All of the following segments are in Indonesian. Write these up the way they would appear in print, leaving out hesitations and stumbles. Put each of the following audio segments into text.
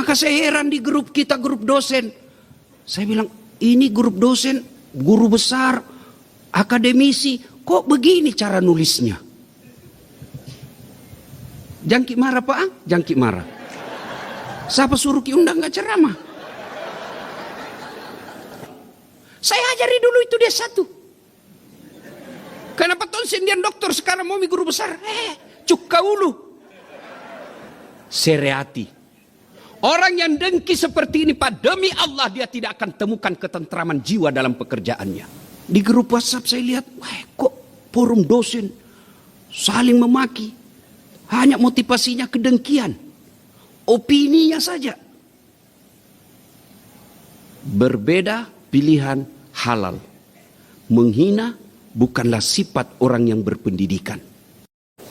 Maka saya heran di grup kita, grup dosen. Saya bilang, ini grup dosen, guru besar, akademisi, kok begini cara nulisnya? Jangki marah Pak, jangki marah. Siapa suruh ki undang gak ceramah? Saya ajari dulu itu dia satu. Kenapa tonsen dia dokter sekarang mau guru besar? Cuk kaulu. Sereati. Orang yang dengki seperti ini Pak, demi Allah dia tidak akan temukan ketentraman jiwa dalam pekerjaannya. Di grup WhatsApp saya lihat, wah kok forum dosen saling memaki. Hanya motivasinya kedengkian. Opininya saja. Berbeda pilihan halal. Menghina bukanlah sifat orang yang berpendidikan.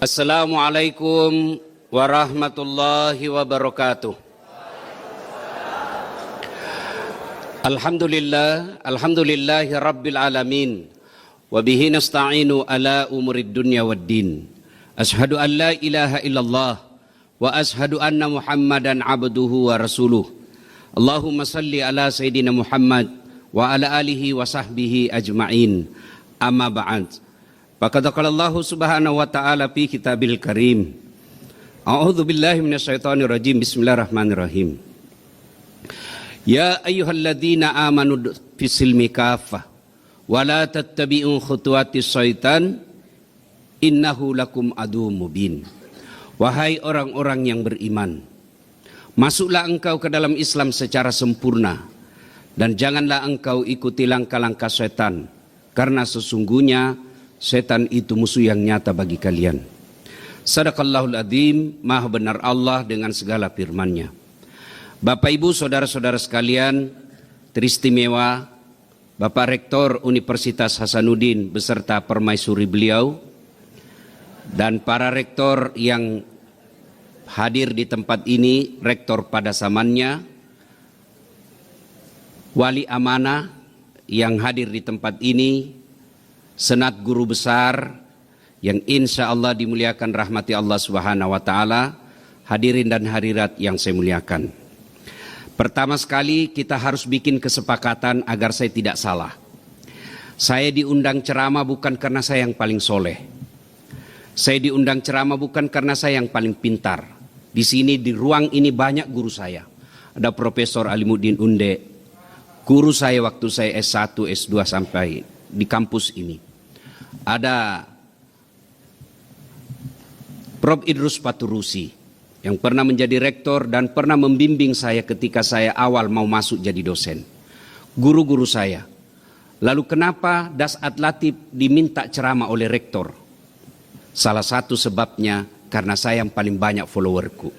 Assalamualaikum warahmatullahi wabarakatuh. Alhamdulillahi rabbil alamin. Wabihi nasta'inu ala umurid dunya waddin. Ashhadu an la ilaha illallah. Wa ashhadu anna muhammadan abduhu wa rasuluh. Allahumma salli ala sayyidina Muhammad wa ala alihi wa sahbihi ajma'in. Amma ba'd. Faqad qala Allah subhanahu wa ta'ala fi kitabil karim. A'udzu billahi minasyaitonir rajim. Bismillahirrahmanirrahim. Ya ayyuhalladzina amanu fisilmi kaffah wa la tattabi'u khutuwatis syaitan innahu lakum aduwwum mubin. Wahai orang-orang yang beriman, masuklah engkau ke dalam Islam secara sempurna dan janganlah engkau ikuti langkah-langkah setan, karena sesungguhnya setan itu musuh yang nyata bagi kalian. Sadaqallahul adzim, maha benar Allah dengan segala firman-Nya. Bapak Ibu saudara-saudara sekalian, teristimewa Bapak Rektor Universitas Hasanuddin beserta permaisuri beliau dan para rektor yang hadir di tempat ini, rektor pada zamannya, wali amanah yang hadir di tempat ini, senat guru besar yang insya Allah dimuliakan rahmati Allah Subhanahu wa Ta'ala, hadirin dan hadirat yang saya muliakan. Pertama sekali kita harus bikin kesepakatan agar saya tidak salah. Saya diundang ceramah bukan karena saya yang paling soleh. Saya diundang ceramah bukan karena saya yang paling pintar. Di sini di ruang ini banyak guru saya. Ada Profesor Alimuddin Unde, guru saya waktu saya S1, S2 sampai di kampus ini. Ada Prof. Idrus Paturusi yang pernah menjadi rektor dan pernah membimbing saya ketika saya awal mau masuk jadi dosen. Guru-guru saya. Lalu kenapa Dasat Latif diminta ceramah oleh rektor? Salah satu sebabnya karena saya yang paling banyak followerku.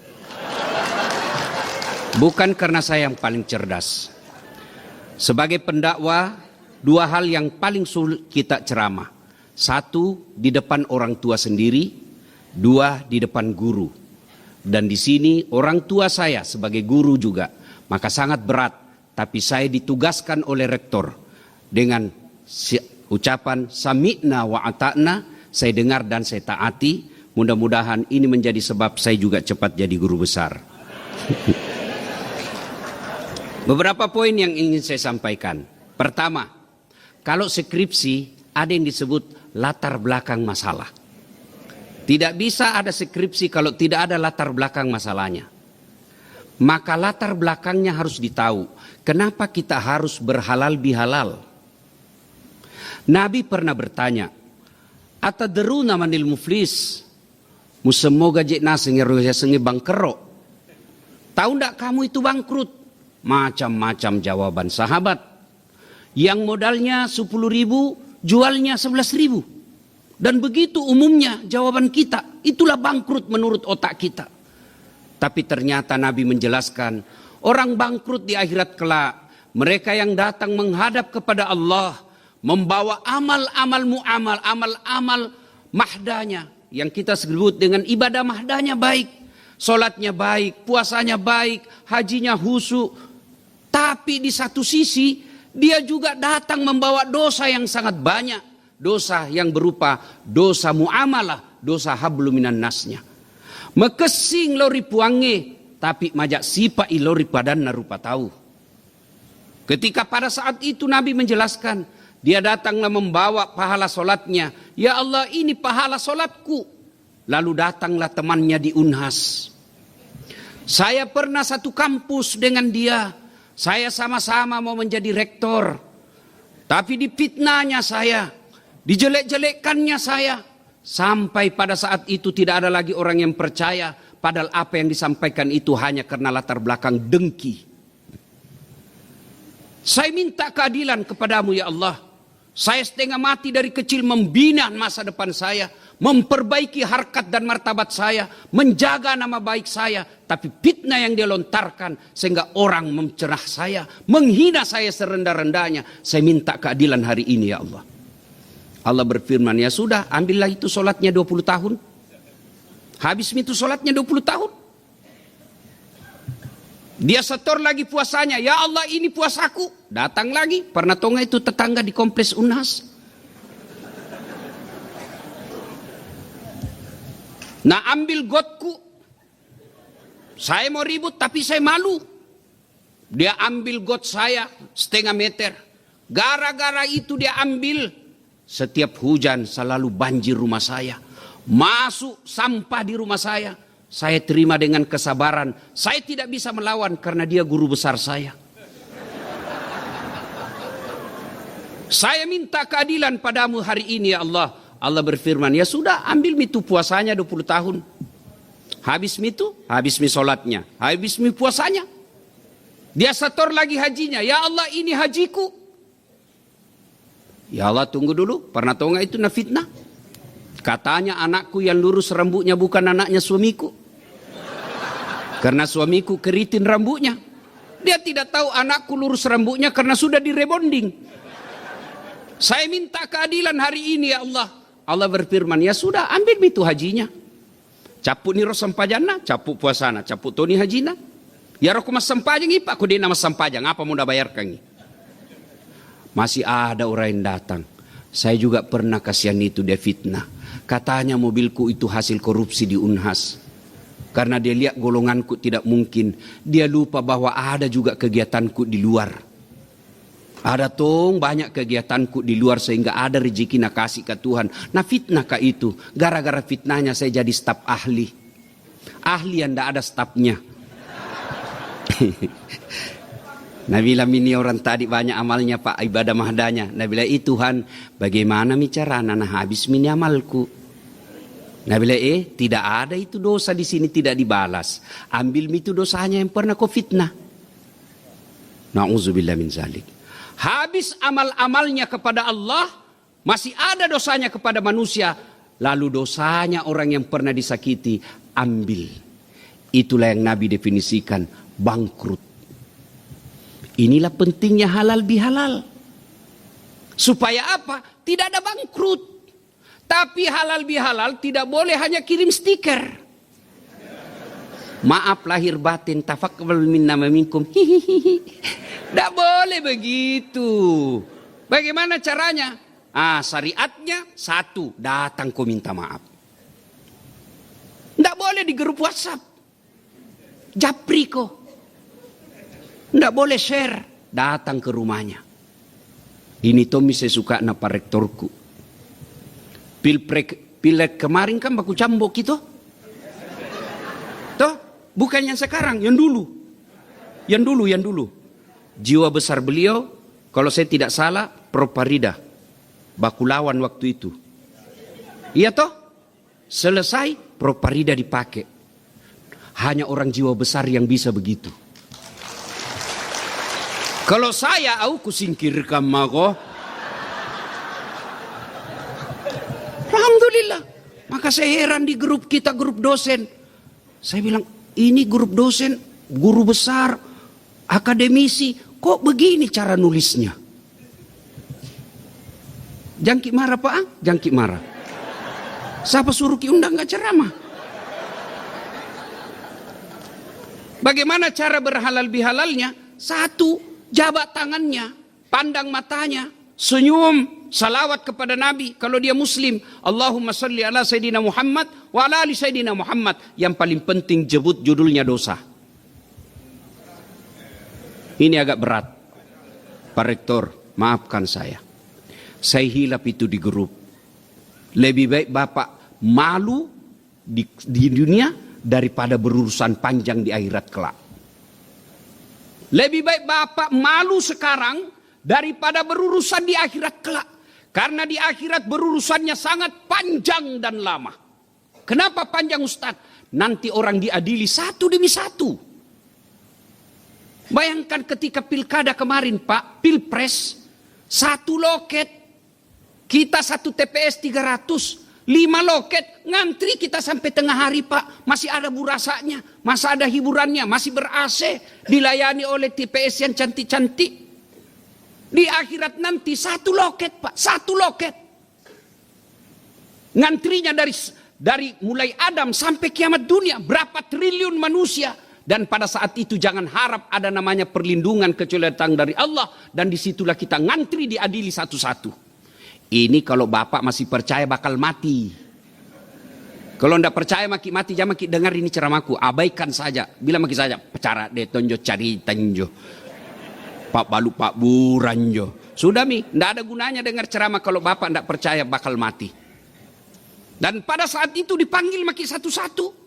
Bukan karena saya yang paling cerdas. Sebagai pendakwah, dua hal yang paling sulit kita ceramah. Satu, di depan orang tua sendiri. Dua, di depan guru. Dan di sini orang tua saya sebagai guru juga, maka sangat berat. Tapi saya ditugaskan oleh rektor dengan ucapan sami'na wa ata'na, saya dengar dan saya taati. Mudah-mudahan ini menjadi sebab saya juga cepat jadi guru besar. Beberapa poin yang ingin saya sampaikan. Pertama, kalau skripsi ada yang disebut latar belakang masalah. Tidak bisa ada skripsi kalau tidak ada latar belakang masalahnya. Maka latar belakangnya harus ditahu. Kenapa kita harus berhalal bihalal? Nabi pernah bertanya, atadruna manil muflis? Musemoga jekna sengi bangkero. Tahu ndak kamu itu bangkrut? Macam-macam jawaban sahabat. Yang modalnya 10.000, jualnya 11.000. Dan begitu umumnya jawaban kita, itulah bangkrut menurut otak kita. Tapi ternyata Nabi menjelaskan, orang bangkrut di akhirat kelak, mereka yang datang menghadap kepada Allah, membawa amal-amal mu'amal, amal-amal mahdanya, yang kita sebut dengan ibadah mahdanya baik, solatnya baik, puasanya baik, hajinya husu. Tapi di satu sisi, dia juga datang membawa dosa yang sangat banyak. Dosa yang berupa dosa muamalah, dosa habluminan nasnya. Mekesing lori puange, tapi majak sipa ilori padanna rupa tahu. Ketika pada saat itu Nabi menjelaskan, dia datanglah membawa pahala solatnya. Ya Allah, ini pahala solatku. Lalu datanglah temannya di Unhas. Saya pernah satu kampus dengan dia. Saya sama-sama mau menjadi rektor. Tapi dipitnahnya saya, dijelek-jelekkannya saya. Sampai pada saat itu tidak ada lagi orang yang percaya. Padahal apa yang disampaikan itu hanya karena latar belakang dengki. Saya minta keadilan kepadamu ya Allah. Saya setengah mati dari kecil membina masa depan saya. Memperbaiki harkat dan martabat saya. Menjaga nama baik saya. Tapi fitnah yang dia lontarkan sehingga orang mencerah saya. Menghina saya serendah-rendahnya. Saya minta keadilan hari ini ya Allah. Allah berfirman, ya sudah ambillah itu solatnya 20 tahun. Habis itu solatnya 20 tahun. Dia setor lagi puasanya. Ya Allah, ini puasaku. Datang lagi. Pernah tonga itu tetangga di kompleks Unhas. Nah, ambil gotku. Saya mau ribut tapi saya malu. Dia ambil got saya setengah meter. Gara-gara itu dia ambil. Setiap hujan selalu banjir rumah saya. Masuk sampah di rumah saya. Saya terima dengan kesabaran. Saya tidak bisa melawan karena dia guru besar saya. Saya minta keadilan padamu hari ini ya Allah. Allah berfirman, ya sudah ambil itu puasanya 20 tahun. Habis itu, habis solatnya. Habis puasanya. Dia setor lagi hajinya. Ya Allah, ini hajiku. Ya Allah, tunggu dulu. Pernah tahu nggak itu fitnah? Katanya anakku yang lurus rambutnya bukan anaknya suamiku. Karena suamiku keritin rambutnya. Dia tidak tahu anakku lurus rambutnya karena sudah direbonding. Saya minta keadilan hari ini ya Allah. Allah berfirman, ya sudah ambil itu hajinya. Caput ni ros sampajana, caput puasana, caput toni hajina. Ya roku mas sampajang ipa, aku dia nama sampajang, apa mau dah bayarkan ini? Masih ada orang yang datang. Saya juga pernah kasihan itu dia fitnah. Katanya mobilku itu hasil korupsi di Unhas. Karena dia lihat golonganku tidak mungkin. Dia lupa bahwa ada juga kegiatanku di luar. Ada tong banyak kegiatanku di luar sehingga ada rezeki nak kasih ke Tuhan. Nah fitnah kah itu? Gara-gara fitnahnya saya jadi staf ahli. Ahli yang tidak ada stafnya. Nah bilang ini orang tadi banyak amalnya Pak, ibadah mahdanya. Nah bilang Tuhan bagaimana bicara anak habis mini amalku. Nah bilang tidak ada itu dosa di sini tidak dibalas. Ambil itu dosanya yang pernah kau fitnah. Na'udzubillah min zalik. Habis amal-amalnya kepada Allah, masih ada dosanya kepada manusia. Lalu dosanya orang yang pernah disakiti, ambil. Itulah yang Nabi definisikan bangkrut. Inilah pentingnya halal bihalal. Supaya apa? Tidak ada bangkrut. Tapi halal bihalal tidak boleh hanya kirim stiker. Maaf lahir batin, tafakkul minna minkum. Tidak boleh begitu. Bagaimana caranya? Syariatnya satu, datang kau minta maaf. Tidak boleh di grup WhatsApp. Japri kau. Tidak boleh share. Datang ke rumahnya. Ini Tommy saya suka napa rektorku. Pilek kemarin kan baku cambok itu. Toh, bukan yang sekarang, yang dulu. Yang dulu. Jiwa besar beliau, kalau saya tidak salah, Proparida. Baku lawan waktu itu. Iya toh? Selesai, Proparida dipakai. Hanya orang jiwa besar yang bisa begitu. Kalau saya, aku singkirkan mako. Alhamdulillah. Maka saya heran di grup kita, grup dosen. Saya bilang, ini grup dosen, guru besar, akademisi, kok begini cara nulisnya? Jangki marah Pak, jangki marah. Siapa suruh ki undang gak ceramah? Bagaimana cara berhalal bihalalnya? Satu, jabat tangannya, pandang matanya, senyum, salawat kepada Nabi. Kalau dia Muslim, Allahumma salli ala Sayyidina Muhammad wa ala ali Sayyidina Muhammad. Yang paling penting jebut judulnya dosa. Ini agak berat. Pak Rektor, maafkan saya. Saya hilap itu di grup. Lebih baik Bapak malu di dunia daripada berurusan panjang di akhirat kelak. Lebih baik Bapak malu sekarang daripada berurusan di akhirat kelak. Karena di akhirat berurusannya sangat panjang dan lama. Kenapa panjang Ustadz? Nanti orang diadili satu demi satu. Bayangkan ketika pilkada kemarin Pak, pilpres, satu loket, kita satu TPS 300, 5 loket, ngantri kita sampai tengah hari Pak. Masih ada burasanya, masih ada hiburannya, masih ber-AC, dilayani oleh TPS yang cantik-cantik. Di akhirat nanti satu loket Pak, satu loket. Ngantrinya dari mulai Adam sampai kiamat dunia, berapa triliun manusia. Dan pada saat itu jangan harap ada namanya perlindungan kecuali datang dari Allah. Dan disitulah kita ngantri diadili satu-satu. Ini kalau Bapak masih percaya bakal mati. Kalau ndak percaya maki jangan maki dengar ini ceramahku. Abaikan saja. Bilang maki saja. Cara de tonjo cari tanjo. Pak balu pak buranjo. Sudah mi. Ndak ada gunanya dengar ceramah kalau Bapak ndak percaya bakal mati. Dan pada saat itu dipanggil maki satu-satu.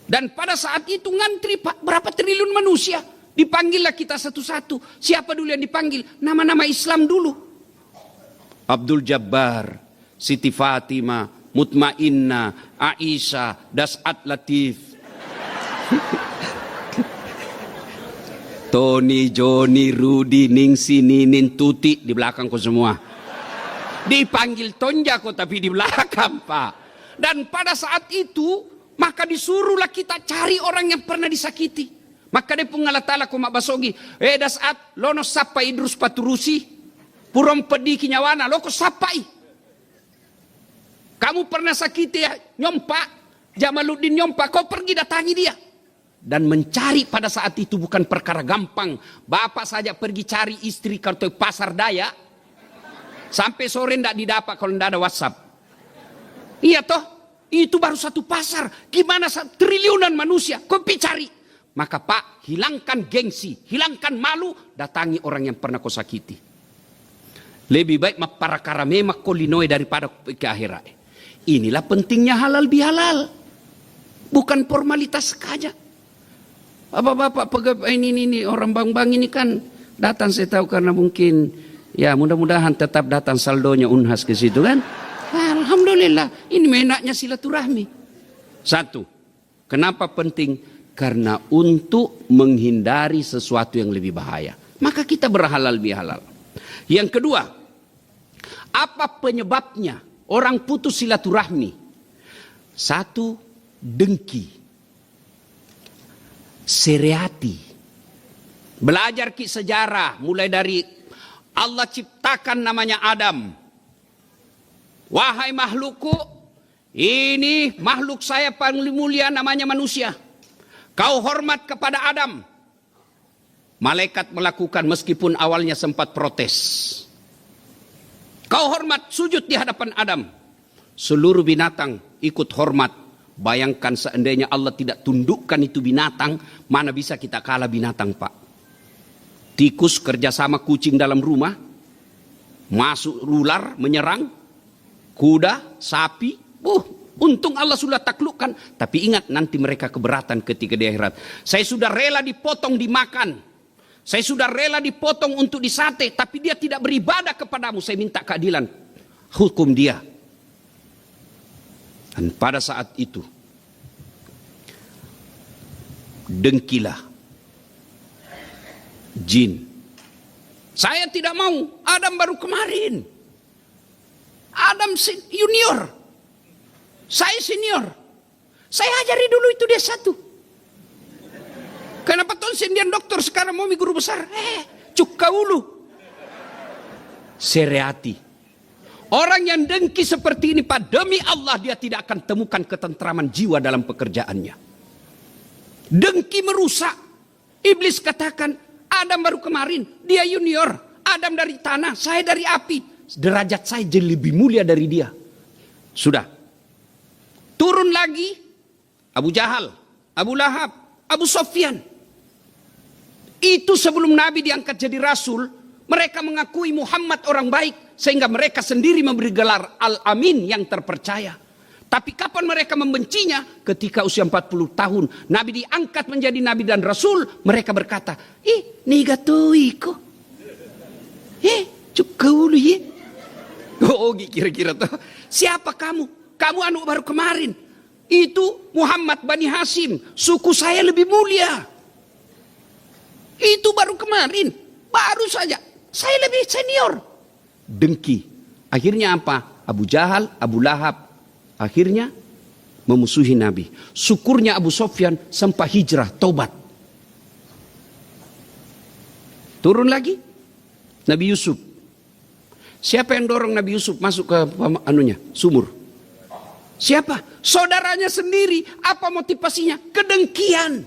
Dan pada saat itu ngantri Pak, berapa triliun manusia. Dipanggillah kita satu-satu. Siapa dulu yang dipanggil? Nama-nama Islam dulu. Abdul Jabbar, Siti Fatimah, Mutmainnah, Aisyah, Das'at Latif. Tony, Joni, Rudi, Ningsi, Ninin, Tuti. Di belakangku semua. Dipanggil Tonjako tapi di belakang Pak. Dan pada saat itu maka disuruhlah kita cari orang yang pernah disakiti. Maka dia pun ngalatala ko mabasogi. Dasat lono sapa Idrus Paturusi. Purom pedi kinyawana loko sapai. Kamu pernah sakiti ya Nyompa, Jamaluddin Nyompa, kau pergi datangi dia. Dan mencari pada saat itu bukan perkara gampang. Bapak saja pergi cari istri ke pasar daya. Sampai sore ndak didapat kalau ndak ada WhatsApp. Iya toh? Itu baru satu pasar. Gimana triliunan manusia? Kau cari. Maka Pak, hilangkan gengsi, hilangkan malu, datangi orang yang pernah kau sakiti. Lebih baik para karame makolinoi daripada ke akhirat. Inilah pentingnya halal bihalal. Bukan formalitas saja. Bapak pegawai ini orang bang-bang ini kan datang saya tahu karena mungkin ya mudah-mudahan tetap datang saldonya Unhas ke situ kan. Alhamdulillah, ini menaknya silaturahmi. Satu, kenapa penting? Karena untuk menghindari sesuatu yang lebih bahaya. Maka kita berhalal bihalal. Yang kedua, apa penyebabnya orang putus silaturahmi? Satu, dengki. Seriati. Belajar sejarah, mulai dari Allah ciptakan namanya Adam. Wahai makhlukku, ini makhluk saya paling mulia namanya manusia. Kau hormat kepada Adam. Malaikat melakukan meskipun awalnya sempat protes. Kau hormat sujud di hadapan Adam. Seluruh binatang ikut hormat. Bayangkan seandainya Allah tidak tundukkan itu binatang, mana bisa kita kalah binatang Pak. Tikus kerjasama kucing dalam rumah. Masuk ular menyerang. Kuda, sapi, untung Allah sudah taklukkan. Tapi ingat nanti mereka keberatan ketika di akhirat. Saya sudah rela dipotong dimakan. Saya sudah rela dipotong untuk disate. Tapi dia tidak beribadah kepadamu. Saya minta keadilan. Hukum dia. Dan pada saat itu. Dengkilah. Jin. Saya tidak mau. Adam baru kemarin. Adam junior, saya senior. Saya ajari dulu itu dia satu. Kenapa tonsen dia dokter sekarang mau guru besar? Cukka ulu. Seriati. Orang yang dengki seperti ini Pak, demi Allah dia tidak akan temukan ketentraman jiwa dalam pekerjaannya. Dengki merusak. Iblis katakan, Adam baru kemarin, dia junior. Adam dari tanah, saya dari api. Derajat saya jadi lebih mulia dari dia. Sudah. Turun lagi Abu Jahal, Abu Lahab, Abu Sofyan. Itu sebelum Nabi diangkat jadi Rasul, mereka mengakui Muhammad orang baik, sehingga mereka sendiri memberi gelar Al-Amin yang terpercaya. Tapi kapan mereka membencinya? Ketika usia 40 tahun, Nabi diangkat menjadi Nabi dan Rasul, mereka berkata, niga tuiko. Cukulu ye. Oh, kira-kira tuh. Siapa kamu? Kamu anu baru kemarin. Itu Muhammad Bani Hashim, suku saya lebih mulia. Itu baru kemarin, baru saja. Saya lebih senior. Dengki. Akhirnya apa? Abu Jahal, Abu Lahab, akhirnya memusuhi Nabi. Syukurnya Abu Sofyan sempat hijrah, tobat. Turun lagi Nabi Yusuf. Siapa yang dorong Nabi Yusuf masuk ke sumur? Siapa? Saudaranya sendiri. Apa motivasinya? Kedengkian.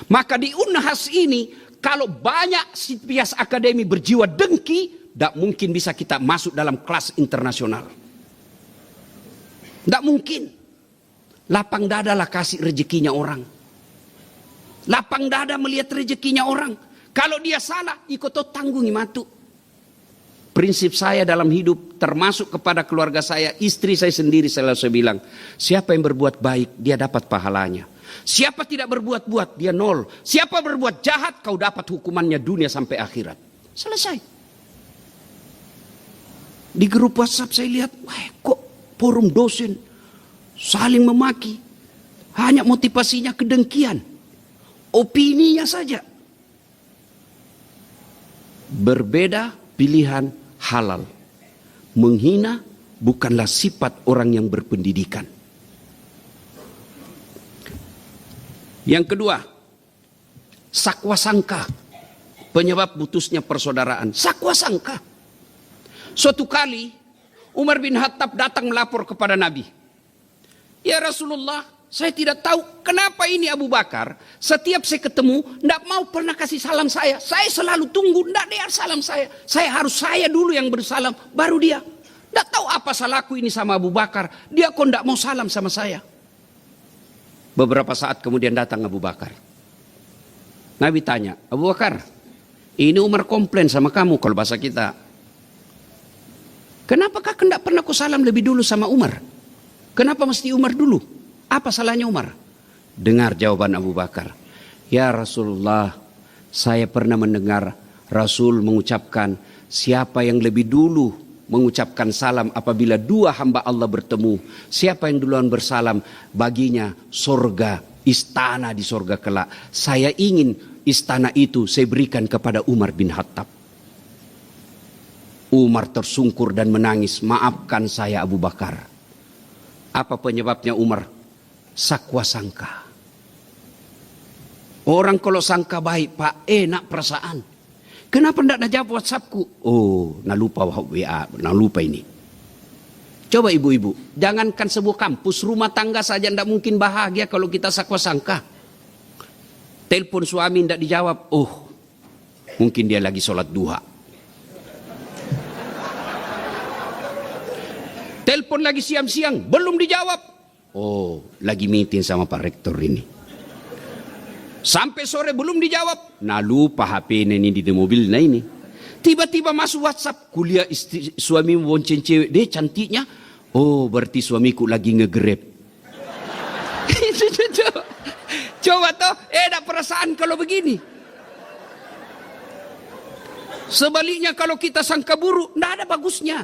Maka di Unhas ini, kalau banyak sivitas akademi berjiwa dengki, tidak mungkin bisa kita masuk dalam kelas internasional. Tidak mungkin. Lapang dada lah kasih rezekinya orang. Lapang dada melihat rezekinya orang. Kalau dia salah, ikut tanggungi matu. Prinsip saya dalam hidup, termasuk kepada keluarga saya, istri saya sendiri, saya bilang, siapa yang berbuat baik, dia dapat pahalanya. Siapa tidak berbuat-buat, dia nol. Siapa berbuat jahat, kau dapat hukumannya dunia sampai akhirat. Selesai. Di grup WhatsApp saya lihat, wah kok forum dosen saling memaki. Hanya motivasinya kedengkian. Opininya saja. Berbeda pilihan halal. Menghina bukanlah sifat orang yang berpendidikan. Yang kedua, sakwa sangka. Penyebab putusnya persaudaraan. Sakwa sangka. Suatu kali Umar bin Khattab datang melapor kepada Nabi. Ya Rasulullah, saya tidak tahu kenapa ini Abu Bakar. Setiap saya ketemu, tidak mau pernah kasih salam saya. Saya selalu tunggu, tidak dia salam saya. Saya dulu yang bersalam, baru dia. Tidak tahu apa salahku ini sama Abu Bakar. Dia kok tidak mau salam sama saya. Beberapa saat kemudian datang Abu Bakar. Nabi tanya, Abu Bakar, ini Umar komplain sama kamu kalau bahasa kita. Kenapakah tidak pernah kau salam lebih dulu sama Umar? Kenapa mesti Umar dulu? Apa salahnya Umar? Dengar jawaban Abu Bakar. Ya Rasulullah, saya pernah mendengar Rasul mengucapkan, siapa yang lebih dulu mengucapkan salam apabila dua hamba Allah bertemu, siapa yang duluan bersalam, baginya sorga, istana di sorga kelak. Saya ingin istana itu saya berikan kepada Umar bin Khattab. Umar tersungkur dan menangis, maafkan saya Abu Bakar. Apa penyebabnya Umar? Sakwa sangka. Orang kalau sangka baik, Pak, enak perasaan. Kenapa tidak nak jawab WhatsAppku? Oh, nak lupa WA, nak lupa ini. Coba ibu-ibu, jangankan sebuah kampus, rumah tangga saja tidak mungkin bahagia kalau kita sakwa sangka. Telepon suami tidak dijawab, oh, mungkin dia lagi sholat duha. Telepon lagi siang-siang, belum dijawab. Oh, lagi meeting sama Pak Rektor ini. Sampai sore belum dijawab. Nah lupa HP ini di mobil nah ini. Tiba-tiba masuk WhatsApp. Kuliah istri, suami bonceng cewek. Dia cantiknya. Oh berarti suamiku lagi nge-grab. Coba toh. Ada perasaan kalau begini. Sebaliknya kalau kita sangka buruk. Tidak ada bagusnya.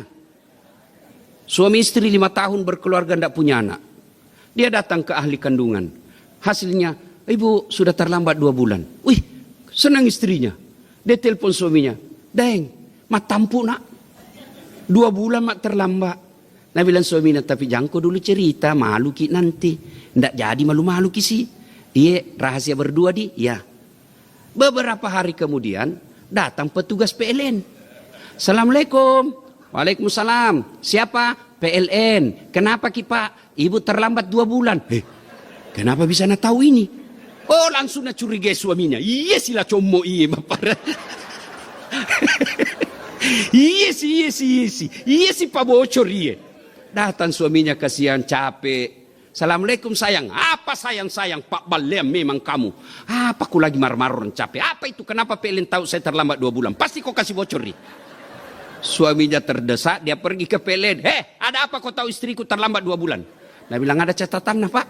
Suami istri 5 tahun berkeluarga tidak punya anak. Dia datang ke ahli kandungan. Hasilnya, ibu sudah terlambat 2 bulan. Wih, senang istrinya. Dia telepon suaminya. Deng, mak tampu nak. 2 bulan mak terlambat. Nah bilang suaminya, tapi jangko dulu cerita, malu ki nanti. Ndak jadi malu-malu ki sih. Iya, rahasia berdua di, ya. Beberapa hari kemudian, datang petugas PLN. Assalamualaikum. Waalaikumsalam. Siapa? PLN. Kenapa ki Pak? Ibu terlambat 2 bulan. Kenapa bisa nak tahu ini? Oh langsung nak curigai suaminya. Iya sila como iya bapak. Iya sih. Iya sih Pak bocor iya. Datang suaminya kasihan capek. Assalamualaikum sayang. Apa sayang-sayang? Pak Balem memang kamu. Apa aku lagi marah-marah capek. Apa itu? Kenapa PLN tahu saya terlambat 2 bulan? Pasti kau kasih bocor nih. Suaminya terdesak, dia pergi ke PLN. Ada apa kau tahu istriku terlambat 2 bulan? Dia bilang, ada catatan nah Pak.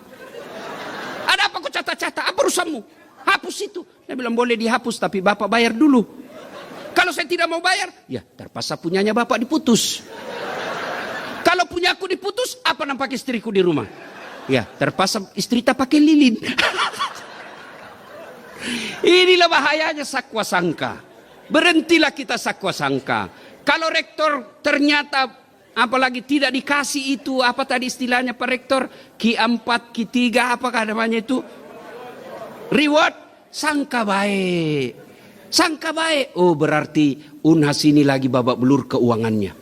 Ada apa kau catat-catat? Apa urusanmu? Hapus itu. Dia bilang, boleh dihapus tapi Bapak bayar dulu. Kalau saya tidak mau bayar, ya terpaksa punyanya Bapak diputus. Kalau punya aku diputus, apa nampak istriku di rumah? Ya, terpaksa istri tak pakai lilin. Inilah bahayanya sakwa sangka. Berhentilah kita sakwa sangka. Kalau rektor ternyata apalagi tidak dikasih itu, apa tadi istilahnya Pak Rektor? Q4, Q3, apakah namanya itu? Reward, sangka baik. Sangka baik. Oh, berarti Unhas ini lagi babak belur keuangannya.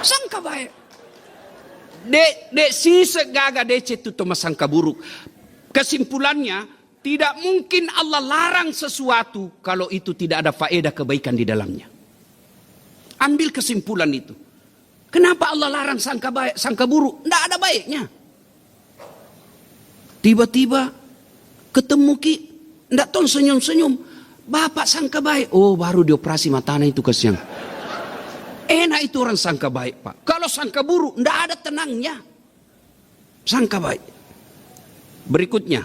Sangka baik. Dek si segaga DC itu sangka buruk. Kesimpulannya, tidak mungkin Allah larang sesuatu kalau itu tidak ada faedah kebaikan di dalamnya. Ambil kesimpulan itu. Kenapa Allah larang sangka baik, sangka buruk? Tidak ada baiknya. Tiba-tiba ketemu Ki, tidak tahu senyum-senyum. Bapak sangka baik. Oh, baru dioperasi matanya itu kasihan. Enak itu orang sangka baik Pak. Kalau sangka buruk, tidak ada tenangnya. Sangka baik. Berikutnya,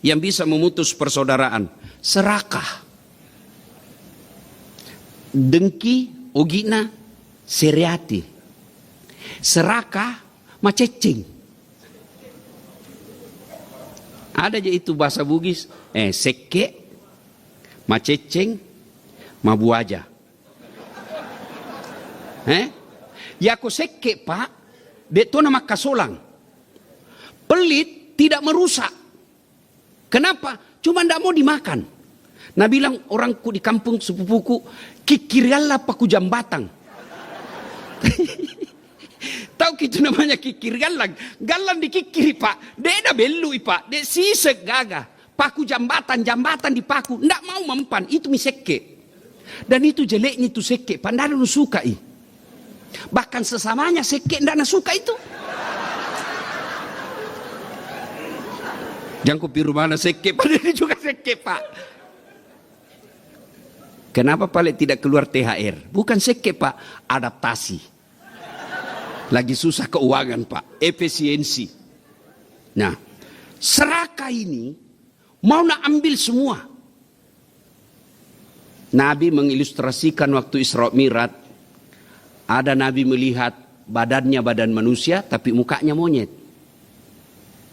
yang bisa memutus persaudaraan, serakah. Dengki, ogina, seriati. Serakah, macecing. Ada aja itu bahasa Bugis. Seke, macecing, mabuaja. Ya aku seke Pak, itu nama kasolang. Pelit tidak merusak. Kenapa? Cuma tidak mau dimakan. Nah bilang orangku di kampung sepupuku, kikirialah paku jambatan. Tahu gitu namanya kikirialan. Galan dikikiri Pak. Dia belui Pak. Dia sisek gagah. Paku jambatan dipaku. Tidak mau mempan. Itu miseke. Dan itu jeleknya itu seke. Pak, tidak ada lu suka Bahkan sesamanya seke tidak suka itu. Jangan kupiru mana seke. Padahal ini juga seke Pak. Kenapa paling tidak keluar THR? Bukan seke Pak. Adaptasi. Lagi susah keuangan Pak. Efisiensi. Nah. Serakah ini. Mau nak ambil semua. Nabi mengilustrasikan waktu Isra Mi'raj. Ada Nabi melihat badannya badan manusia, tapi mukanya monyet.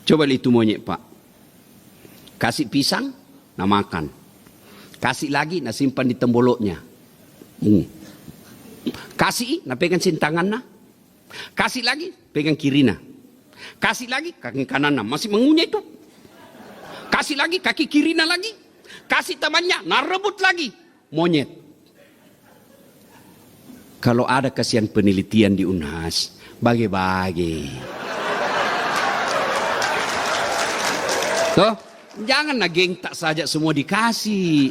Coba lihat itu monyet Pak. Kasih pisang, nah makan. Kasih lagi, nah simpan di temboloknya. Kasih, nah pegang sintangan nah. Kasih lagi, pegang kiri nah. Kasih lagi, kaki kanan nah. Masih mengunyah itu. Kasih lagi, kaki kiri nah lagi. Kasih temannya, nah rebut lagi. Monyet. Kalau ada kasihan penelitian di Unhas, bagi-bagi. Toh, janganlah geng tak saja semua dikasih.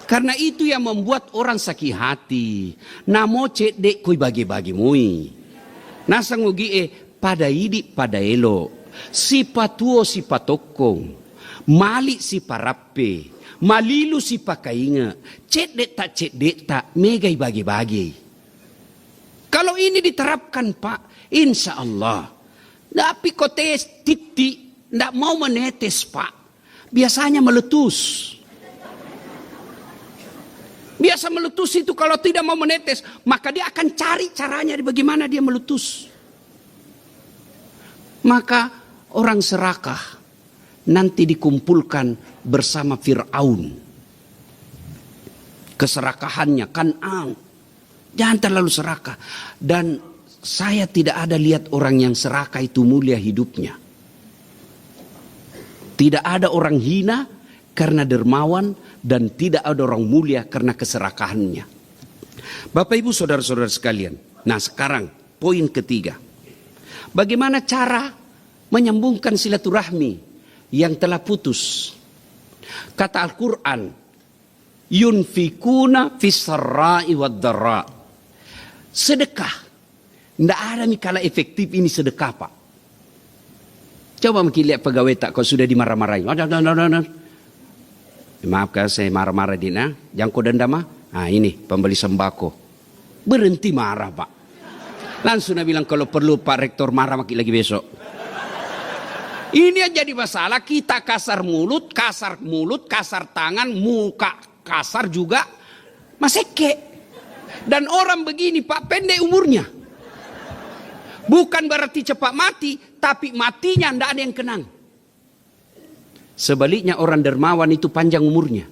Karena itu yang membuat orang sakit hati. Namo cedek koi bagi-bagi mui. Nasang ugi pada hidup pada elo. Si patuo si patokong. Mali si parape. Malilu si pakainga. Cedek tak megai bagi-bagi. Kalau ini diterapkan Pak, insya Allah. Tapi kotes titik, tidak mau menetes Pak. Biasanya meletus. Biasa meletus itu kalau tidak mau menetes, maka dia akan cari caranya bagaimana dia meletus. Maka orang serakah nanti dikumpulkan bersama Fir'aun. Keserakahannya Kan'an. Jangan terlalu serakah. Dan saya tidak ada lihat orang yang serakah itu mulia hidupnya. Tidak ada orang hina karena dermawan dan tidak ada orang mulia karena keserakahannya. Bapak Ibu saudara-saudara sekalian. Nah sekarang poin ketiga. Bagaimana cara menyambungkan silaturahmi yang telah putus? Kata Al-Quran, yunfikuna fis-sarra'i wad-dharra. Sedekah. Tidak ada nih kala efektif ini sedekah Pak. Coba mungkin lihat pegawai tak kau sudah dimarah-marahin. Maafkan saya marah-marah Dina. Jangan kau dendam mah. Nah ini pembeli sembako. Berhenti marah Pak. Langsung dia bilang kalau perlu Pak Rektor marah lagi besok. Ini yang jadi masalah, kita kasar mulut, kasar tangan, muka kasar juga, maseke. Dan orang begini Pak pendek umurnya. Bukan berarti cepat mati, tapi matinya tidak ada yang kenang. Sebaliknya orang dermawan itu panjang umurnya.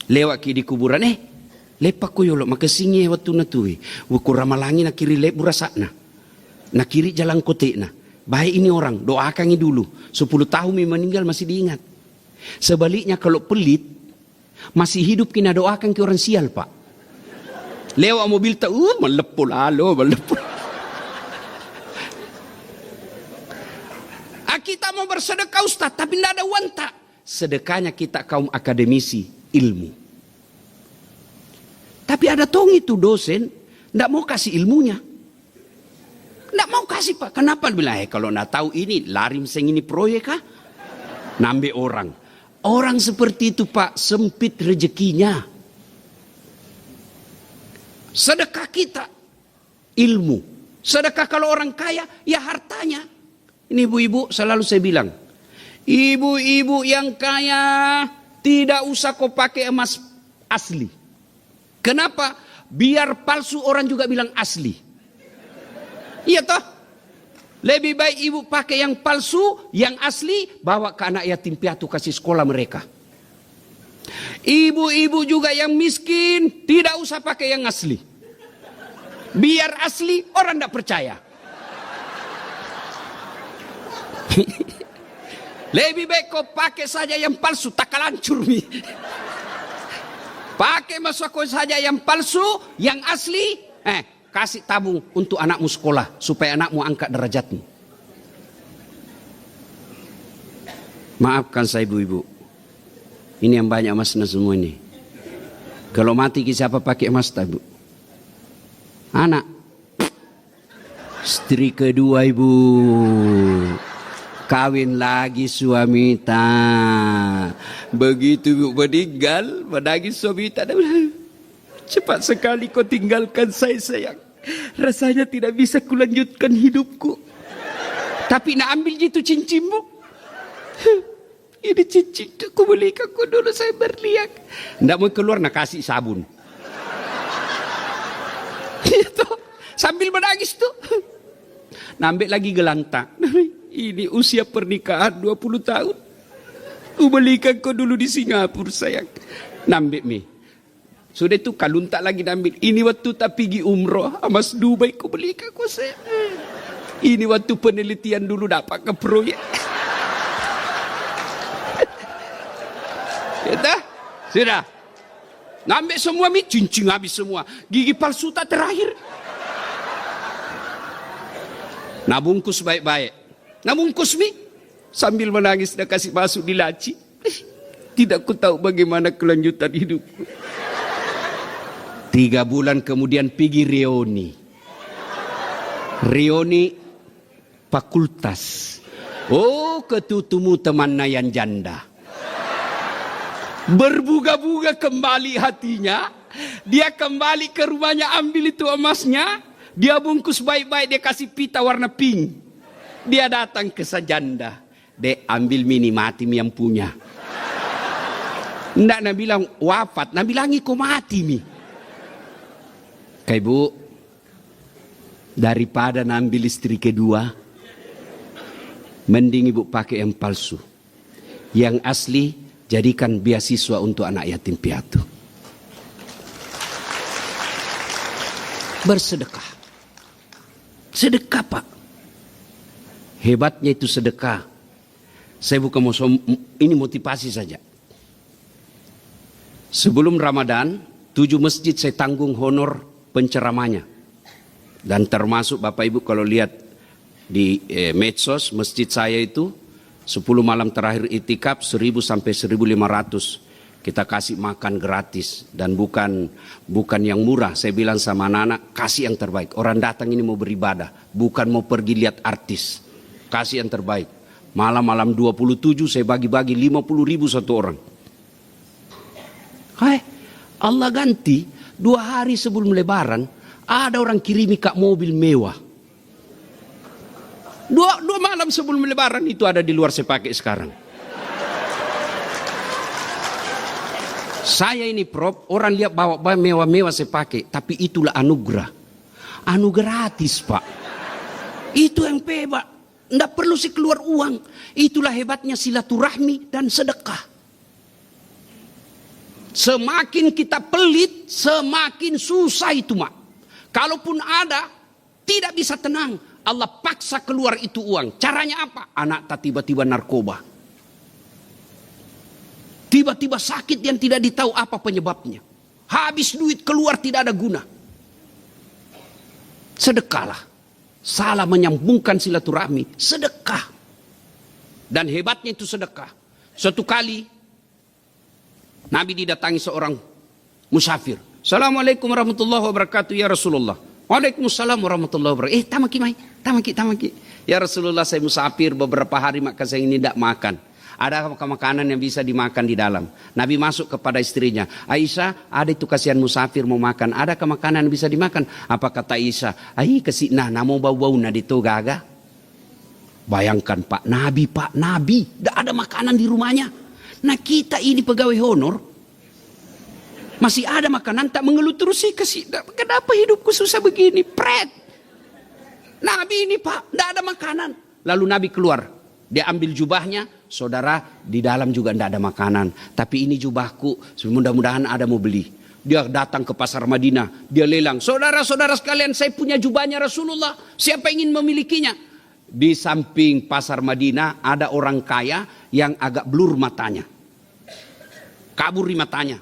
Lewat di kuburan, lepak ko yolo, makasingi waktu natui. Wuku ramalangi na kiri lep burasakna. Na kiri jalan kote na. Baik ini orang, doakan dulu. 10 tahun meninggal masih diingat. Sebaliknya kalau pelit, masih hidup kena doakan ke orang sial Pak. Lewat mobil tak, melepul halo, melepul. Kita mau bersedekah Ustaz, tapi tidak ada uang tak. Sedekahnya kita kaum akademisi ilmu. Tapi ada tong itu dosen, tidak mau kasih ilmunya. Tidak mau kasih Pak. Kenapa? Bilang, kalau tidak tahu ini, lari miseng ini proyek kah? Nambe orang. Orang seperti itu Pak, sempit rezekinya. Sedekah kita, ilmu. Sedekah kalau orang kaya, ya hartanya. Ini ibu-ibu selalu saya bilang. Ibu-ibu yang kaya, tidak usah kau pakai emas asli. Kenapa? Biar palsu orang juga bilang asli. Iya toh? Lebih baik ibu pakai yang palsu, yang asli, bawa ke anak yatim piatu kasih sekolah mereka. Ibu-ibu juga yang miskin, tidak usah pakai yang asli. Biar asli, orang tidak percaya. Lebih baik kau pakai saja yang palsu, tak kalancur mi. Pakai masuk saja yang palsu, yang asli, kasih tabung untuk anakmu sekolah supaya anakmu angkat derajatmu. Maafkan saya ibu-ibu. Ini yang banyak emasnya semua ini. Kalau mati siapa pakai emas tak bu? Anak. Istri kedua ibu. Kawin lagi suami tak. Begitu ibu meninggal, menangis suami tak. Cepat sekali kau tinggalkan saya sayang. Rasanya tidak bisa kulanjutkan hidupku. Tapi nak ambil gitu cincinmu. Ini cincin aku belikan kau dulu saya berliak. Tidak mau keluar nak kasih sabun. Itu sambil menangis tuh. Nambah lagi gelantak. Ini usia pernikahan 20 tahun. Ku belikan kau dulu di Singapura sayang. Nambah mi. Sudah itu kalun tak lagi ambil. Ini waktu tak pergi umroh. Amas Dubai ku belikan kau saya. Ini waktu penelitian dulu dapat ke proyek. Ya sudah. Ngambil semua mi. Cincin habis semua. Gigi palsu tak terakhir. Nabungkus baik-baik. Nabungkus mi. Sambil menangis dah kasih masuk di laci. Tidak ku tahu bagaimana kelanjutan hidupku. 3 bulan kemudian pergi reuni. Reuni fakultas. Oh, ketutumu teman nayan janda. Berbuga-buga kembali hatinya. Dia kembali ke rumahnya, ambil itu emasnya. Dia bungkus baik-baik, dia kasih pita warna pink. Dia datang ke sajanda. Dek, ambil mini mati mi yang punya. Nggak, nak bilang wafat. Nak bilangi kau mati mi. Kayak ibu, daripada nambil istri kedua, mending ibu pakai yang palsu. Yang asli, jadikan beasiswa untuk anak yatim piatu. Bersedekah. Sedekah Pak. Hebatnya itu sedekah. Saya bukan mau ini motivasi saja. Sebelum Ramadan, 7 masjid saya tanggung honor penceramanya. Dan termasuk Bapak Ibu kalau lihat di medsos, masjid saya itu 10 malam terakhir itikaf 1000 sampai 1500 kita kasih makan gratis. Dan bukan yang murah. Saya bilang sama anak-anak, kasih yang terbaik. Orang datang ini mau beribadah, bukan mau pergi lihat artis. Kasih yang terbaik. Malam-malam 27 saya bagi-bagi 50.000 satu orang. Allah ganti 2 hari sebelum lebaran ada orang kirimi kak mobil mewah. Dua malam sebelum lebaran itu ada di luar saya pakai sekarang. Saya ini Prof, orang lihat bawa mewah-mewah saya pakai, tapi itulah anugerah. Anugerah gratis Pak. Itu yang hebat. Tidak perlu sih keluar uang. Itulah hebatnya silaturahmi dan sedekah. Semakin kita pelit, semakin susah itu Mak. Kalaupun ada, tidak bisa tenang. Allah paksa keluar itu uang. Caranya apa? Anak tak tiba-tiba narkoba. Tiba-tiba sakit yang tidak ditahu apa penyebabnya. Habis duit keluar tidak ada guna. Sedekahlah. Salah menyambungkan silaturahmi. Sedekah. Dan hebatnya itu sedekah. Suatu kali Nabi didatangi seorang musafir. Assalamualaikum warahmatullahi wabarakatuh ya Rasulullah. Waalaikumsalam warahmatullahi wabarakatuh. Tamaki. Ya Rasulullah, saya musafir beberapa hari maka saya ini tidak makan. Ada makanan yang bisa dimakan di dalam. Nabi masuk kepada istrinya. Aisyah, ada itu kasihan musafir mau makan. Adakah makanan yang bisa dimakan? Apa kata Aisyah? Kasih namo bau-bau na dito gaga. Bayangkan Pak Nabi. Tidak ada makanan di rumahnya. Nah kita ini pegawai honor. Masih ada makanan tak mengeluh terus sih. Kenapa hidupku susah begini? Pret. Nabi ini Pak, tidak ada makanan. Lalu Nabi keluar. Dia ambil jubahnya. Saudara, di dalam juga tidak ada makanan. Tapi ini jubahku, mudah-mudahan ada mau beli. Dia datang ke pasar Madinah. Dia lelang. Saudara-saudara sekalian, saya punya jubahnya Rasulullah. Siapa ingin memilikinya? Di samping pasar Madinah ada orang kaya yang agak blur matanya. Kabur di matanya.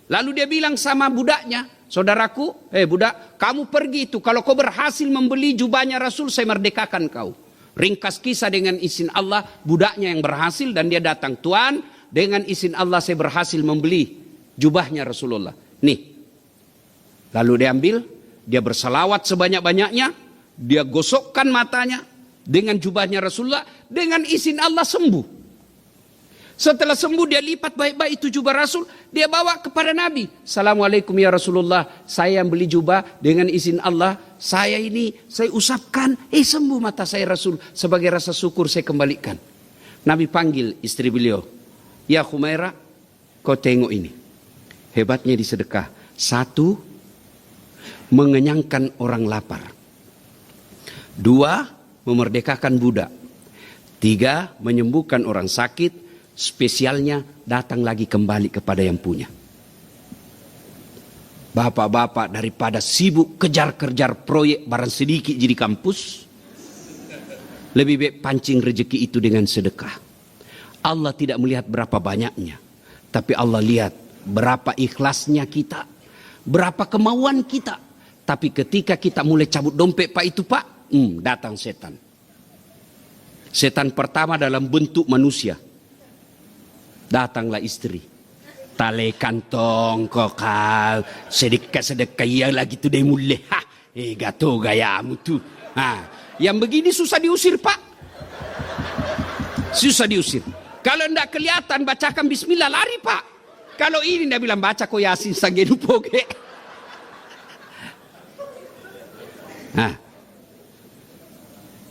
Lalu dia bilang sama budaknya, saudaraku, budak, kamu pergi itu. Kalau kau berhasil membeli jubahnya Rasul, saya merdekakan kau. Ringkas kisah dengan izin Allah, budaknya yang berhasil dan dia datang. Tuan, dengan izin Allah saya berhasil membeli jubahnya Rasulullah. Nih. Lalu dia ambil, dia bersalawat sebanyak-banyaknya, dia gosokkan matanya dengan jubahnya Rasulullah, dengan izin Allah sembuh. Setelah sembuh dia lipat baik-baik itu jubah Rasul, dia bawa kepada Nabi. Assalamualaikum ya Rasulullah, saya yang beli jubah dengan izin Allah, saya usapkan, sembuh mata saya Rasul, sebagai rasa syukur saya kembalikan. Nabi panggil istri beliau, ya Humairah, kau tengok ini. Hebatnya di sedekah. 1, mengenyangkan orang lapar. 2, memerdekakan budak. 3, menyembuhkan orang sakit. Spesialnya datang lagi kembali kepada yang punya. Bapak-bapak daripada sibuk kejar-kejar proyek barang sedikit jadi kampus, lebih baik pancing rezeki itu dengan sedekah. Allah tidak melihat berapa banyaknya, tapi Allah lihat berapa ikhlasnya kita, berapa kemauan kita. Tapi ketika kita mulai cabut dompet Pak itu Pak, datang setan. Setan pertama dalam bentuk manusia. Datanglah istri. Tale kantong kau sedekah ya lagi tu deh mulai. Gato gayamu tu. Yang begini susah diusir Pak. Susah diusir. Kalau ndak kelihatan bacakan bismillah lari Pak. Kalau ini ndak bilang baca ko yasin sanggenu poge.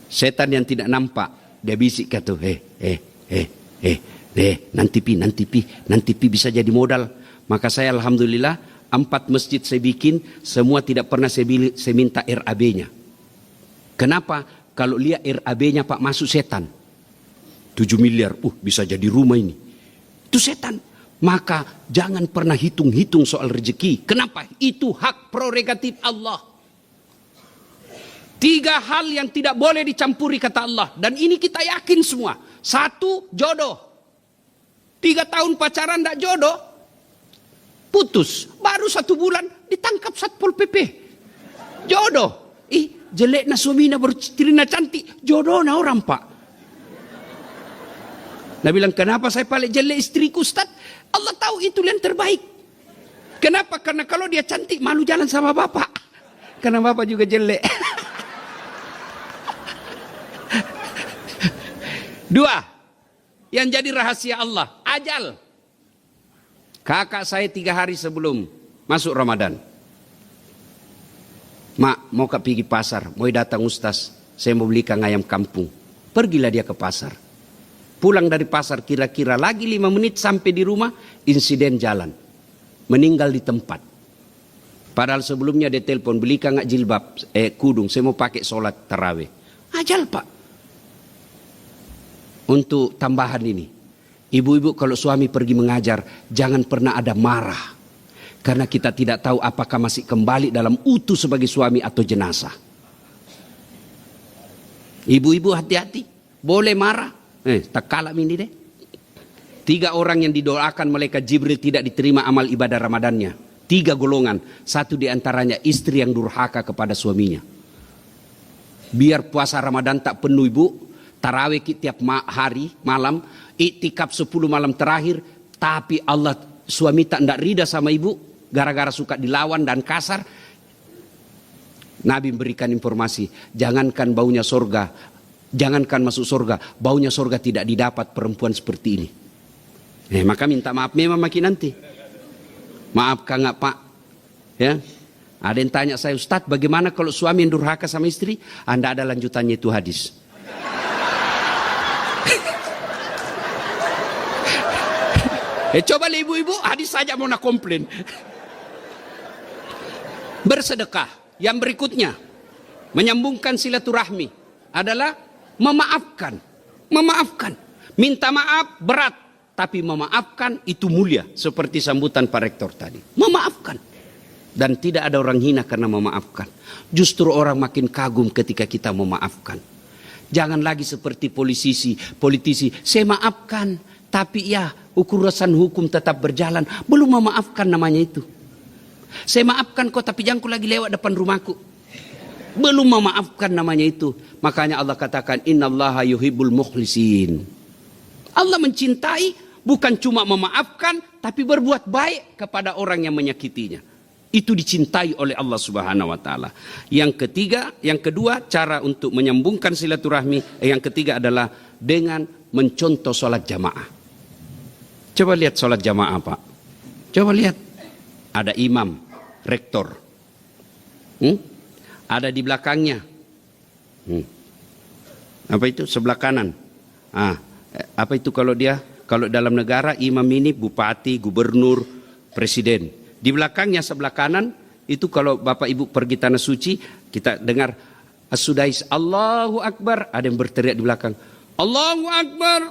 Setan yang tidak nampak dia bisik kata nanti pi bisa jadi modal. Maka saya alhamdulillah 4 masjid saya bikin, semua tidak pernah saya minta RAB-nya. Kenapa? Kalau lihat RAB-nya Pak masuk setan 7 miliar, bisa jadi rumah ini. Itu setan. Maka jangan pernah hitung-hitung soal rezeki. Kenapa? Itu hak prerogatif Allah. 3 hal yang tidak boleh dicampuri kata Allah. Dan ini kita yakin semua. 1, jodoh. 3 tahun pacaran tidak jodoh, putus. Baru 1 bulan ditangkap Satpol PP. Jodoh. Jelek na suami na bercerita cantik. Jodoh na orang Pak. Nah bilang kenapa saya paling jelek istriku Ustaz? Allah tahu itu yang terbaik. Kenapa? Karena kalau dia cantik malu jalan sama bapak. Karena bapak juga jelek. Dua, yang jadi rahasia Allah, ajal. Kakak saya 3 hari sebelum masuk Ramadan. Mak, mau pergi pasar, mau datang ustaz, saya mau belikan ayam kampung. Pergilah dia ke pasar. Pulang dari pasar kira-kira lagi 5 menit sampai di rumah, insiden jalan. Meninggal di tempat. Padahal sebelumnya dia telepon, belikan nggak jilbab, kudung, saya mau pakai sholat tarawih. Ajal pak. Untuk tambahan ini, ibu-ibu kalau suami pergi mengajar, jangan pernah ada marah. Karena kita tidak tahu apakah masih kembali dalam utuh sebagai suami atau jenazah. Ibu-ibu hati-hati, boleh marah. Tak kalah ini deh. 3 orang yang didoakan malaikat Jibril tidak diterima amal ibadah Ramadannya. 3 golongan, 1 diantaranya istri yang durhaka kepada suaminya. Biar puasa Ramadan tak penuh ibu, tarawih tiap hari malam, iktikaf 10 malam terakhir, tapi Allah suami tak ndak rida sama ibu, gara-gara suka dilawan dan kasar. Nabi memberikan informasi, jangankan baunya sorga, jangankan masuk sorga, baunya sorga tidak didapat perempuan seperti ini. Maka minta maaf memang makin nanti. Maafkan nggak pak? Ya, ada yang tanya saya, Ustadz, bagaimana kalau suami yang durhaka sama istri? Anda ada lanjutannya itu hadis. Coba ibu-ibu, hadis saja mau nak komplain. Bersedekah. Yang berikutnya, menyambungkan silaturahmi adalah memaafkan. Memaafkan. Minta maaf berat, tapi memaafkan itu mulia. Seperti sambutan Pak Rektor tadi. Memaafkan. Dan tidak ada orang hina karena memaafkan. Justru orang makin kagum ketika kita memaafkan. Jangan lagi seperti politisi. Saya maafkan, tapi ya urusan hukum tetap berjalan. Belum memaafkan namanya itu. Saya maafkan kau, tapi jangan kau lagi lewat depan rumahku. Belum memaafkan namanya itu. Makanya Allah katakan, innallaha yuhibbul mukhlisin. Allah mencintai bukan cuma memaafkan, tapi berbuat baik kepada orang yang menyakitinya. Itu dicintai oleh Allah Subhanahu wa taala. Yang kedua, cara untuk menyambungkan silaturahmi, yang ketiga adalah dengan mencontoh sholat jamaah. Coba lihat sholat jamaah, Pak. Coba lihat. Ada imam, rektor. Ada di belakangnya. Apa itu? Sebelah kanan. Apa itu kalau dalam negara imam ini bupati, gubernur, presiden. Di belakangnya sebelah kanan itu kalau Bapak Ibu pergi tanah suci, kita dengar as-sudais Allahu Akbar, ada yang berteriak di belakang. Allahu Akbar.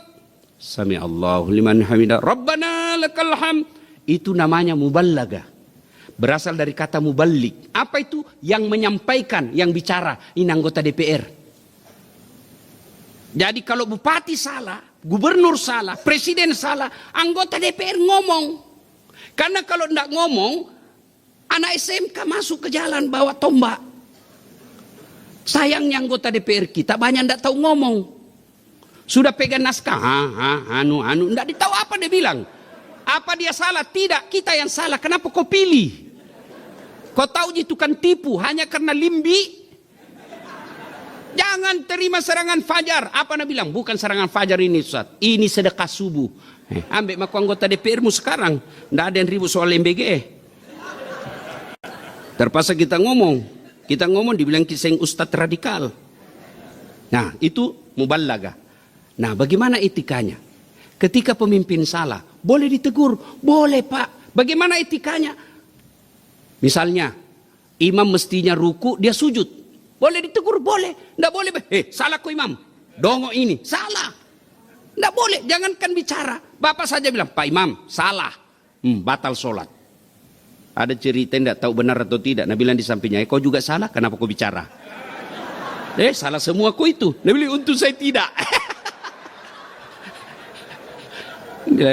Sami Allahu liman hamidah. Rabbana lakal hamd. Itu namanya muballaga. Berasal dari kata muballig. Apa itu? Yang menyampaikan, yang bicara. Ini anggota DPR. Jadi kalau bupati salah, gubernur salah, presiden salah, anggota DPR ngomong. Karena kalau tidak ngomong, anak SMK masuk ke jalan bawa tombak. Sayangnya anggota DPR kita banyak tidak tahu ngomong. Sudah pegang naskah, tidak ditahu apa dia bilang. Apa dia salah? Tidak, kita yang salah. Kenapa kau pilih? Kau tahu itu kan tipu hanya karena limbi. Jangan terima serangan fajar. Apa Nabi bilang? Bukan serangan fajar ini Ustaz. Ini sedekah subuh. Ambil maku anggota DPR-mu sekarang. Tidak ada yang ribut soal MBG. Terpaksa kita ngomong. Kita ngomong dibilang kisah Ustaz radikal. Nah itu muballaga. Nah bagaimana etikanya? Ketika pemimpin salah, boleh ditegur? Boleh Pak. Bagaimana etikanya? Misalnya, imam mestinya ruku, dia sujud. Boleh ditegur? Boleh. Tidak boleh. Salah kau imam. Dongo ini. Salah. Tidak boleh. Jangankan bicara. Bapak saja bilang, Pak Imam, salah. Batal sholat. Ada cerita tidak tahu benar atau tidak. Nabi bilang di sampingnya, kau juga salah. Kenapa kau bicara? Salah semua kau itu. Nabi bilang, untuk saya tidak.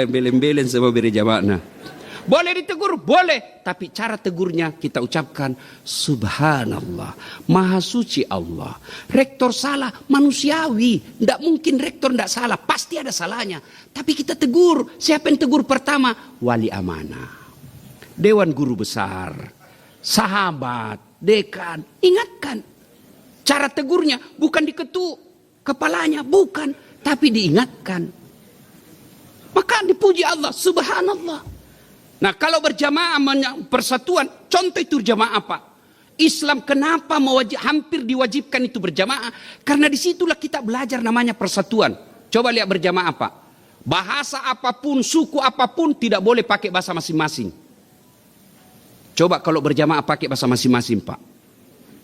Belen-belen sama beri jamaah. Boleh ditegur? Boleh. Tapi cara tegurnya kita ucapkan Subhanallah, Maha Suci Allah. Rektor salah, manusiawi. Tidak mungkin rektor tidak salah. Pasti ada salahnya. Tapi kita tegur. Siapa yang tegur pertama? Wali amanah, Dewan Guru Besar, sahabat, dekan. Ingatkan. Cara tegurnya bukan diketuk kepalanya. Bukan. tapi diingatkan. Maka dipuji Allah, subhanallah. Nah kalau berjamaah persatuan, contoh itu jamaah apa? Islam kenapa hampir diwajibkan itu berjamaah? Karena disitulah kita belajar namanya persatuan. Coba lihat berjamaah apa? Bahasa apapun, suku apapun tidak boleh pakai bahasa masing-masing. Coba kalau berjamaah pakai bahasa masing-masing, Pak.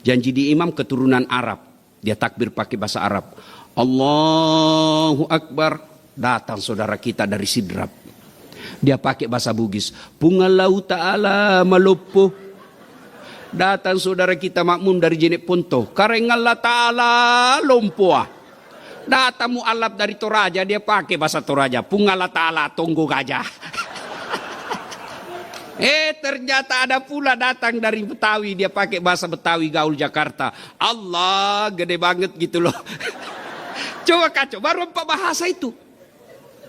Janji di imam keturunan Arab. Dia takbir pakai bahasa Arab. Allahu Akbar. Datang saudara kita dari Sidrap. Dia pakai bahasa Bugis. Pungalau ta'ala malopo. Datang saudara kita makmum dari Jenek Ponto. Karengalla ta'ala lompoa. Datang mu'alaf dari Toraja. Dia pakai bahasa Toraja. Pungala ta'ala tonggo gajah. Ternyata ada pula datang dari Betawi. Dia pakai bahasa Betawi gaul Jakarta. Allah gede banget gitu loh. Coba kacau. Baru 4 bahasa itu.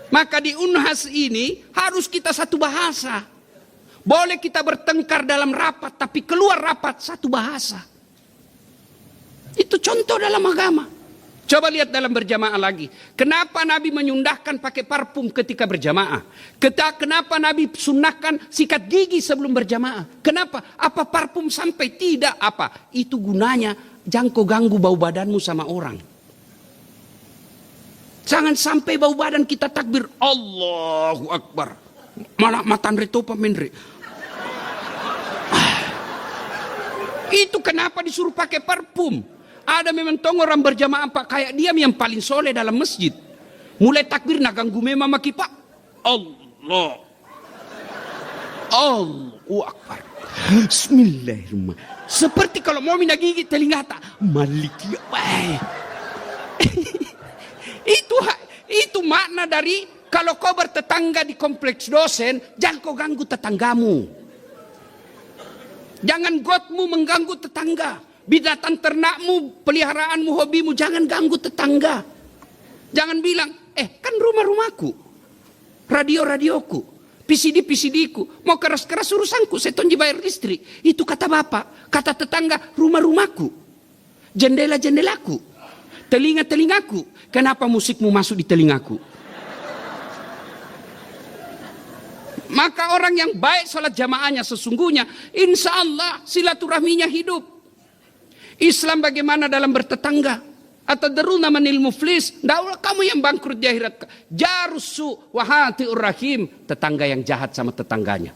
Maka di Unhas ini harus kita satu bahasa. Boleh kita bertengkar dalam rapat. Tapi keluar rapat satu bahasa. Itu contoh dalam agama. Coba lihat dalam berjamaah lagi. Kenapa Nabi menyundahkan pakai parfum ketika berjamaah? Kenapa Nabi sunnahkan sikat gigi sebelum berjamaah? Kenapa? Apa parfum sampai? Tidak. Apa? Itu gunanya jangkau ganggu bau badanmu sama orang. Jangan sampai bau badan kita takbir. Allahu Akbar. Malah matan retopa menre. Itu kenapa disuruh pakai parfum? Ada memang tong orang berjamaah Pak kayak dia yang paling soleh dalam masjid. Mulai takbir nak ganggu memang maki Pak. Allah. Allahu Akbar. Bismillahirrahmanirrahim. Seperti kalau mau mina gigit telinga tak. Maliki. Itu makna dari kalau kau bertetangga di kompleks dosen, jangan kau ganggu tetanggamu. Jangan gotmu mengganggu tetangga. Binatang ternakmu, peliharaanmu, hobimu, jangan ganggu tetangga. Jangan bilang, kan rumah-rumahku, radio-radioku, PCD-PCD-ku, mau keras-keras urusanku, saya tonji bayar listrik. Itu kata bapak, kata tetangga, rumah-rumahku, jendela-jendelaku, telinga-telingaku. Kenapa musikmu masuk di telingaku? Maka orang yang baik salat jamaahnya sesungguhnya, insya Allah silaturahminya hidup. Islam bagaimana dalam bertetangga? Atadruna manil muflis? Daulah kamu yang bangkrut di akhirat. Jarusu wahatiur rahim. Tetangga yang jahat sama tetangganya.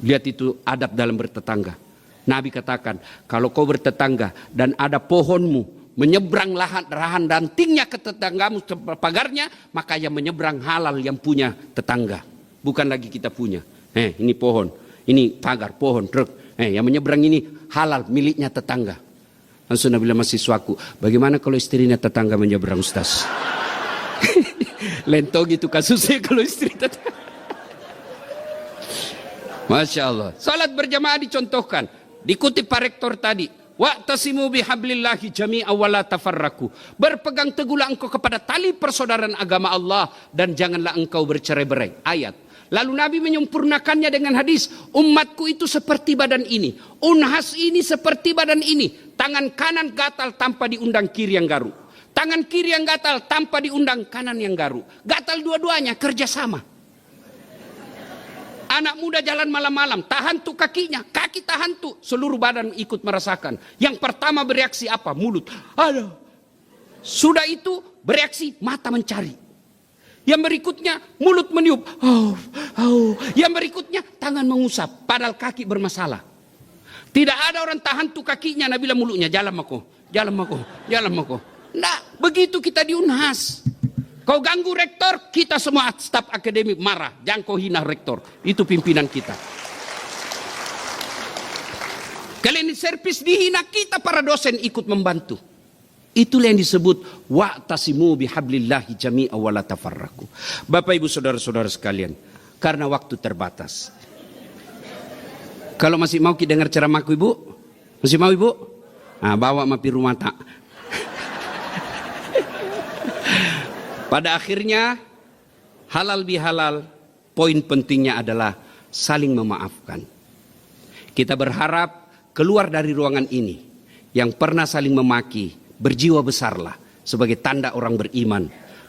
Lihat itu adab dalam bertetangga. Nabi katakan, kalau kau bertetangga dan ada pohonmu menyeberang lahan dan tingnya ke tetanggamu pagarnya, maka yang menyeberang halal yang punya tetangga. Bukan lagi kita punya. Ini pohon, ini pagar, pohon, truk. Yang menyeberang ini halal miliknya tetangga. Langsung Nabi bilang mahasiswaku, bagaimana kalau istrinya tetangga menyeberang Ustaz? Lento gitu kasusnya kalau istri tetangga. Masya Allah. Salat berjamaah dicontohkan. Dikutip Pak Rektor tadi. Wa'tasimu bihablillahi jami'a wa la tafarraku. Berpegang teguhlah engkau kepada tali persaudaraan agama Allah. Dan janganlah engkau bercerai-berai. Ayat. Lalu Nabi menyempurnakannya dengan hadis. Umatku itu seperti badan ini. Unhas ini seperti badan ini. Tangan kanan gatal tanpa diundang kiri yang garu. Tangan kiri yang gatal tanpa diundang kanan yang garu. Gatal dua-duanya kerjasama. Anak muda jalan malam-malam. Tahan tuh kakinya. Kaki tahan tuh. Seluruh badan ikut merasakan. Yang pertama bereaksi apa? Mulut. Aduh. Sudah itu bereaksi mata mencari. Yang berikutnya mulut meniup. Yang berikutnya tangan mengusap. Padahal kaki bermasalah. Tidak ada orang tahan tuh kakinya. Nabi bilang mulutnya. Jalan mako. Jalan mako. Jalan mako. Nah, begitu kita di Unhas. Kau ganggu rektor, kita semua staf akademik marah. Jangan kau hina rektor. Itu pimpinan kita. Kalian servis dihina, kita para dosen ikut membantu. Itulah yang disebut wa'tasimu bihablillahi jami'a wa la tafarraqu. Bapak Ibu saudara-saudara sekalian, karena waktu terbatas. Kalau masih mau kita dengar ceramahku Ibu? Masih mau Ibu? Nah, bawa mapi rumah tak. Pada akhirnya halal bihalal, poin pentingnya adalah saling memaafkan. Kita berharap keluar dari ruangan ini yang pernah saling memaki, berjiwa besarlah sebagai tanda orang beriman.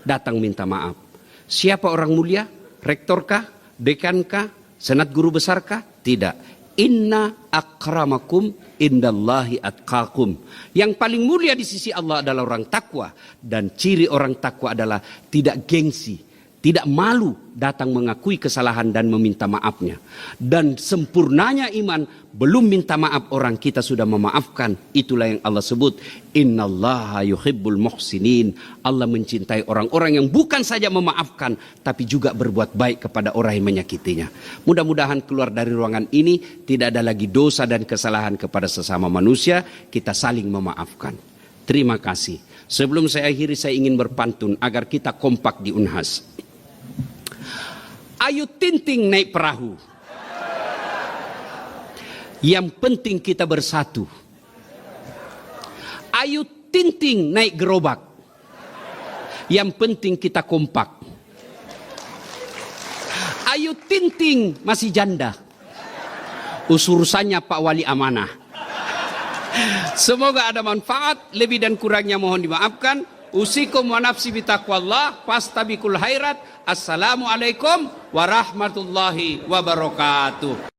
datang minta maaf. Siapa orang mulia? Rektorkah? Dekankah? Senat guru besarkah? Tidak. Inna akramakum indallahi atqakum. Yang paling mulia di sisi Allah adalah orang takwa. Dan ciri orang takwa adalah tidak gengsi, tidak malu datang mengakui kesalahan dan meminta maafnya. Dan sempurnanya iman, belum minta maaf orang kita sudah memaafkan. Itulah yang Allah sebut, innallaha yuhibbul muhsinin. Allah mencintai orang-orang yang bukan saja memaafkan, tapi juga berbuat baik kepada orang yang menyakitinya. Mudah-mudahan keluar dari ruangan ini tidak ada lagi dosa dan kesalahan kepada sesama manusia. Kita saling memaafkan. Terima kasih. Sebelum saya akhiri, saya ingin berpantun agar kita kompak di Unhas. Ayo tinting naik perahu. Yang penting kita bersatu. Ayo tinting naik gerobak. Yang penting kita kompak. Ayo tinting masih janda. Urusannya Pak Wali amanah. Semoga ada manfaat. Lebih dan kurangnya mohon dimaafkan. Usikum wa nafsi bitaqwallah. Fastabikul khairat. Assalamualaikum warahmatullahi wabarakatuh.